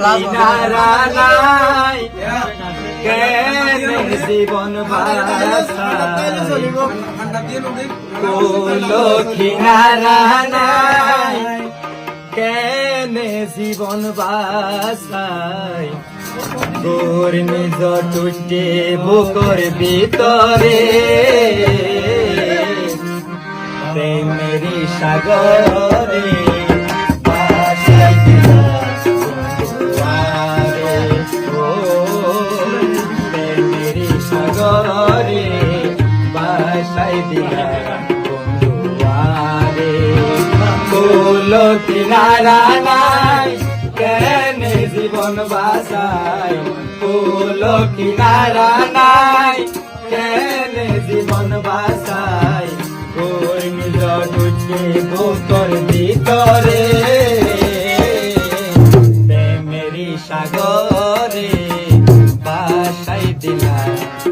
কিনারা নাই কেনে জীবন বাসাই কোলো কিনারা নাই কেনে জীবন বাসাই তোর নিজ টুটে বুকর ভিতরে প্রেমেরি সাগরে বাসাই প্রেমেরি সাগরে বাসাই দিলা বন্ধুয়ারে কোলো কিনারা নাই কেনে জীবন বাসাই কোলো কিনারা নাই কেনে জীবন বাসাই তোর নিজ টুটে বুকর ভিতরে প্রেমেরি সাগরে বাসাই দিলা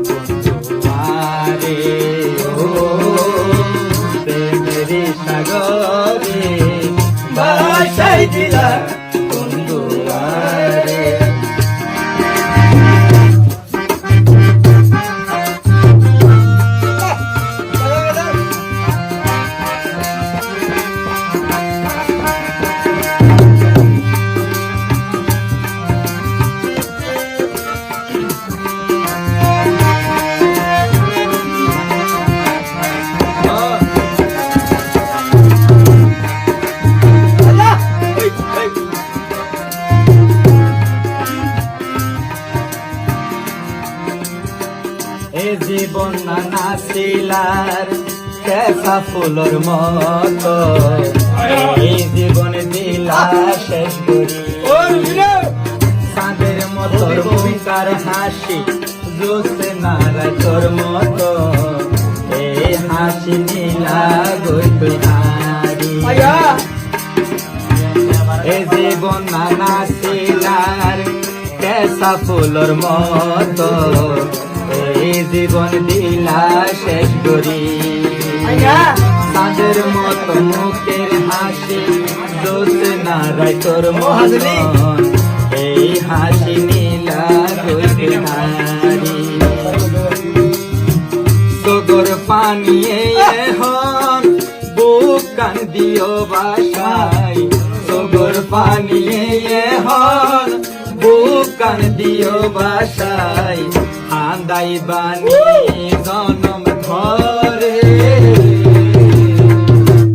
বন্ধুয়ারে ও প্রেমেরি সাগরে বাসাই দিলা বন্ধুয়ারে এ জীবন নানা শিলার কেঁচা ফুলর মতো এই জীবন দিলা শেষ করি চাঁদের মতো মুখার হাসি জোসে নারায় তোর মতো এই হাসি নীলা গই হারি এ জীবন নানা শিলার কেঁচা ফুলর মতো এই জীবন দিলা শেষ করি তাদের মতো মুখের হাসি দোষ নারায় তোর মন এই হাসি নীলা হারি তোর পানি এখন বুক কান দিও বাসাই তোর পানি এখন বুক কান দিও বাসাই আন্দাই বানি জনম ঘরে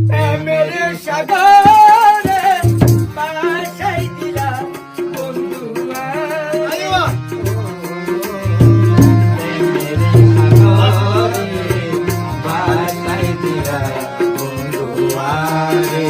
প্রেমের সাগরে বাসাই দিলা বন্ধুয়ারে প্রেমের সাগরে বাসাই দিলা বন্ধুয়ারে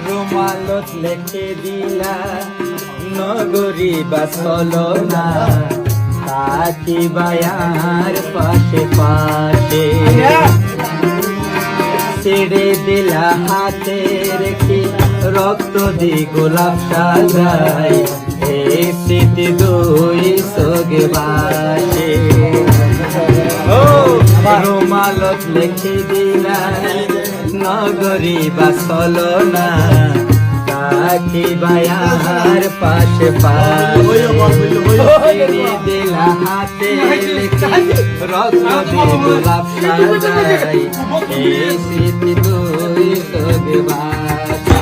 রুমালত লেখে দিলা নগরী বাসলো না তাকি বায়ার পাশে পাশে ছেড়ে দিলা হাতে রেখে রক্ত দি গোলাপ সাজাই এই স্মৃতি দুই সগে বাসে রুমালত লেখে দিলা নগরী বাসলো না তাকি বায়ার পাশে পাশে দিলা হাতে রক্ত দি গোলাপ সাজাই এই স্মৃতি দুই সগে বাসে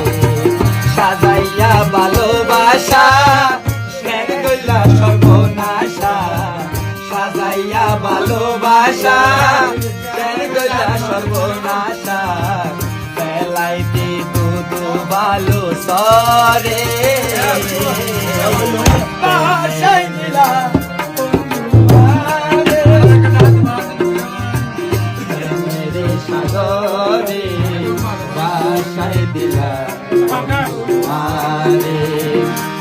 সাজাইয়া ভালোবাসা শের গইলা সর্বনাশা সাজাইয়া ভালোবাসা শের গইলা সর্বনাশা পেলাইতে দুদু ভালো সরে বাসাই দিলা মেরে সাগরে বাসাই দিলা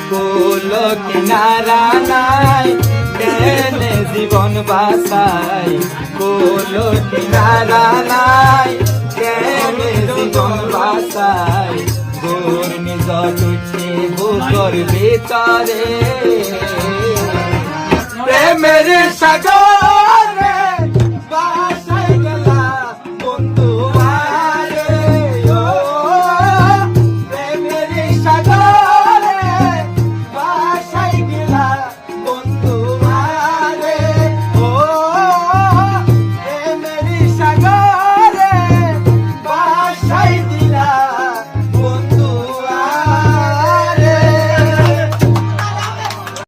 কোল কুলো কিনারা নাই কেনে জীবন বাসাই কুলো কিনারা নাই কেনে জীবন বাসাই ঘূর্ণি জল উঠে বুকর ভিতরে প্রেমের সাগর